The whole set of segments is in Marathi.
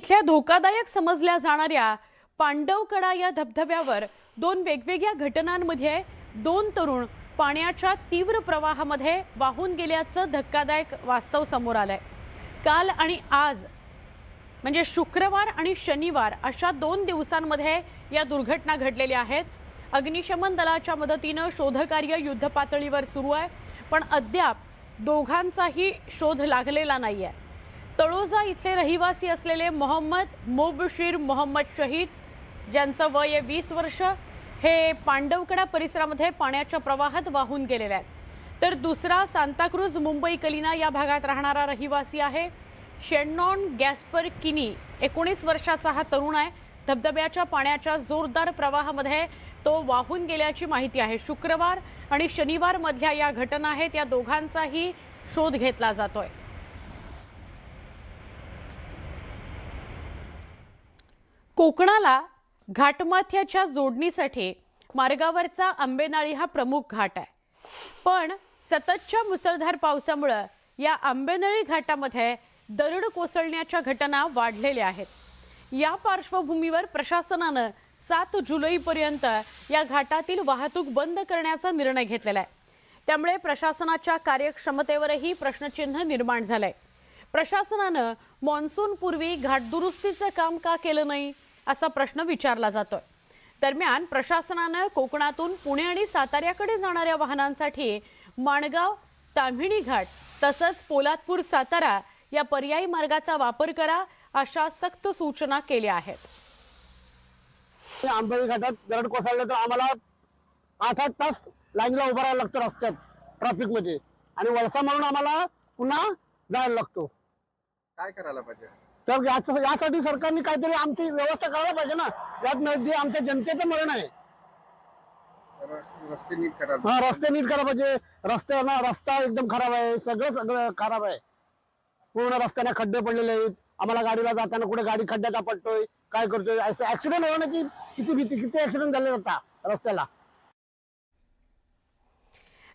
इथल्या धोकादायक समजल्या जाणाऱ्या पांडवकडा या धबधब्यावर दोन वेगवेगळ्या घटनांमध्ये दोन तरुण पाण्याच्या तीव्र प्रवाहामध्ये वाहून गेल्याचं धक्कादायक वास्तव समोर आलंय। काल आणि आज म्हणजे शुक्रवार आणि शनिवार अशा 2 दिवसांमध्ये या दुर्घटना घडलेल्या आहेत। अग्निशमन दलाच्या मदतीने शोधकार्य युद्धपातळीवर सुरू आहे, पण अद्याप दोघांचाही शोध लागलेला नाहीये। तळोजा इथले रहिवासी असलेले मोहम्मद मुबशीर मोहम्मद शहीद, ज्यांचं वय आहे 20 वर्ष, हे पांडवकडा परिसरामध्ये पाण्याच्या प्रवाहात वाहून गेलेले आहेत। तर दुसरा सांताक्रूज मुंबई कलिना या भागात राहणारा रहिवासी आहे शेन्नॉन गॅस्पर किनी, 19 वर्षाचा हा तरुण आहे। धबधब्याच्या पाण्याच्या जोरदार प्रवाहामध्ये तो वाहून गेल्याची माहिती आहे। शुक्रवार आणि शनिवार मधल्या या घटना आहेत, या दोघांचाही शोध घेतला जातोय। कोकणाला घाटमाथ्याच्या जोडणीसाठी मार्गावरचा आंबेनाळी हा प्रमुख घाट आहे, पण सततच्या मुसळधार पावसामुळे या आंबेनळी घाटामध्ये दरड कोसळण्याच्या घटना वाढलेल्या आहेत। या पार्श्वभूमीवर प्रशासनाने 7 जुलैपर्यंत या घाटातील वाहतूक बंद करण्याचा निर्णय घेतलेला आहे। त्यामुळे प्रशासनाच्या कार्यक्षमतेवरही प्रश्नचिन्ह निर्माण झालंय। प्रशासनाने मॉन्सून पूर्वी घाट दुरुस्तीचं काम का केलं नाही असा प्रश्न विचारला जातोय। दरम्यान प्रशासनाने कोकणातून पुणे आणि साताऱ्याकडे जाणाऱ्या वाहनांसाठी माणगाव ताम्हिणी घाट तसंच पोलादपूर सातारा या पर्यायी मार्गाचा वापर करा अशा सक्त सूचना केल्या आहेत। आंबेरी घाटात दरड कोसळले तर आम्हाला 8 तास लाईनला उभं राहायला लागतं रस्त्यात ट्रॅफिक मध्ये, आणि वळसा म्हणून आम्हाला पुन्हा जायला लागतो। काय करायला पाहिजे? तर यासाठी सरकारने काहीतरी आमची व्यवस्था करायला पाहिजे ना। यात मध्ये आमच्या जनतेचं मरण आहे। रस्ते नीट करा। रस्ते नीट करायला पाहिजे। रस्ता एकदम खराब आहे, सगळं खराब आहे। पूर्ण रस्त्याने खड्डे पडलेले आहेत। आम्हाला गाडीला जाताना कुठे गाडी खड्ड्यात पडतोय, काय करतोय, ऍक्सिडेंट होण्याची किती भीती, किती ऍक्सिडेंट झाले आता रस्त्याला।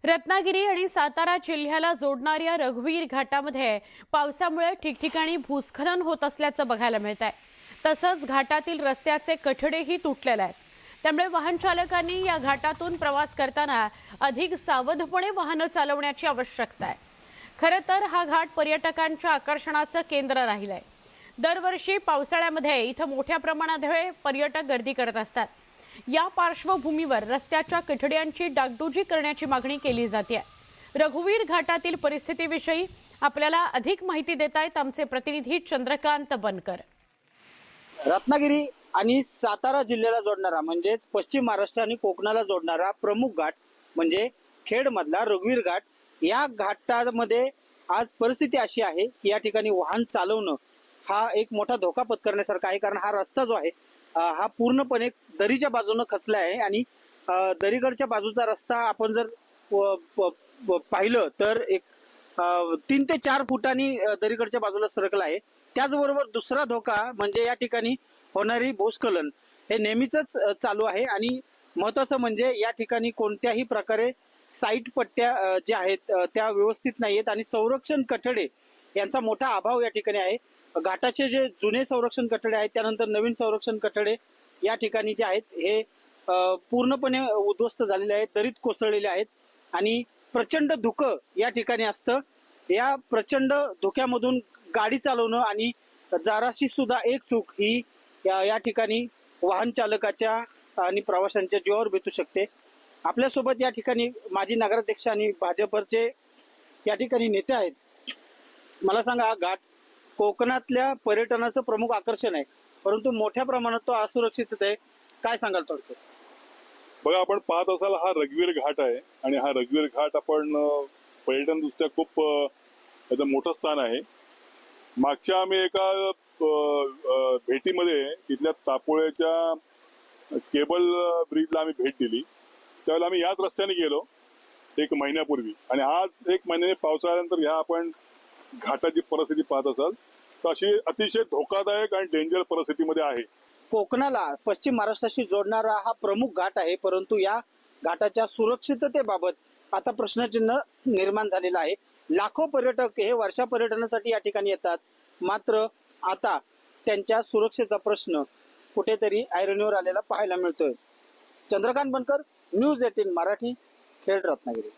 रत्नागिरी आणि सातारा जिल्ह्याला जोडणाऱ्या रघुवीर घाटामध्ये पावसामुळे ठिकठिकाणी भूस्खलन होत असल्याचं बघायला मिळत आहे। तसंच घाटातील रस्त्याचे कठडेही तुटलेले आहेत। त्यामुळे वाहन चालकांनी या घाटातून प्रवास करताना अधिक सावधपणे वाहन चालवण्याची आवश्यकता आहे। खरं तर हा घाट पर्यटकांच्या आकर्षणाचं केंद्र राहिलंय। दरवर्षी पावसाळ्यामध्ये इथं मोठ्या प्रमाणात पर्यटक गर्दी करत असतात। या पार्श्वभूमीवर रस्त्याच्या कठड्यांची डागडुजी करण्याची मागणी केली जाते। रघुवीर घाटातील परिस्थितीविषयी आपल्याला अधिक माहिती देत आहेत आमचे प्रतिनिधी चंद्रकांत बनकर। रत्नागिरी आणि सातारा जिल्ह्याला जोडणारा म्हणजेच पश्चिम महाराष्ट्र आणि कोकणाला जोडणारा प्रमुख घाट म्हणजे खेडमधला रघुवीर घाट, या घाटामध्ये आज परिस्थिती अशी आहे की या ठिकाणी वाहन चालवणं हा एक मोठा धोका पत्करण्यासारखा आहे। कारण हा रस्ता जो आहे हा पूर्णपणे दरीच्या बाजूने खचला आहे, आणि दरीकडच्या बाजूचा रस्ता आपण जर पाहिलं तर एक 3 ते 4 फुटांनी दरीकडच्या बाजूला सरकला आहे। त्याचबरोबर दुसरा धोका म्हणजे या ठिकाणी होणारी भूस्खलन हे नेहमीच चालू आहे, आणि महत्वाचं म्हणजे या ठिकाणी कोणत्याही प्रकारे साईट पट्ट्या ज्या आहेत त्या व्यवस्थित नाहीयेत, आणि संरक्षण कठडे यांचा मोठा अभाव या ठिकाणी आहे। घाटाचे जे जुने संरक्षण कठडे आहेत, त्यानंतर नवीन संरक्षण कठडे या ठिकाणी जे आहेत हे पूर्णपणे उद्ध्वस्त झालेले आहेत, दरीत कोसळलेले आहेत, आणि प्रचंड धुकं या ठिकाणी असतं। या प्रचंड धुक्यामधून गाडी चालवणं आणि जराशी सुद्धा एक चूक ही या ठिकाणी वाहन चालकाच्या आणि प्रवाशांच्या जीवावर बेतू शकते। आपल्यासोबत या ठिकाणी माजी नगराध्यक्ष आणि भाजपचे या ठिकाणी नेते आहेत। मला सांगा, घाट कोकणातल्या पर्यटनाचं प्रमुख आकर्षण आहे, परंतु मोठ्या प्रमाणात तो असुरक्षित आहे, काय सांगाल थोडक्यात? बघा, आपण पाहत असाल हा रघुवीर घाट आहे, आणि हा रघुवीर घाट आपण पर्यटन दृष्ट्या खूप मोठं स्थान आहे। मागच्या आम्ही एका भेटीमध्ये इथल्या तापोळ्याच्या केबल ब्रिजला आम्ही भेट दिली। त्यावेळेला आम्ही याच रस्त्याने गेलो 1 महिन्यापूर्वी, आणि आज 1 महिन्याने पावसाळ्यानंतर ह्या आपण घाटाची परिस्थिती पाहत असाल तर अशी अतिशय धोकादायक आणि डेंजर परिस्थितीमध्ये आहे। कोकणाला पश्चिम महाराष्ट्राशी जोडणारा हा प्रमुख घाट आहे, परंतु या घाटाच्या सुरक्षिततेबाबत आता प्रश्नचिन्ह निर्माण झालेला आहे। लाखो पर्यटक हे वर्षा पर्यटनासाठी या ठिकाणी येतात, मात्र आता त्यांच्या सुरक्षेचा प्रश्न कुठेतरी ऐरणीवर आलेला पाहायला मिळतोय. चंद्रकांत बनकर, न्यूज 18 मराठी, खेड, रत्नागिरी.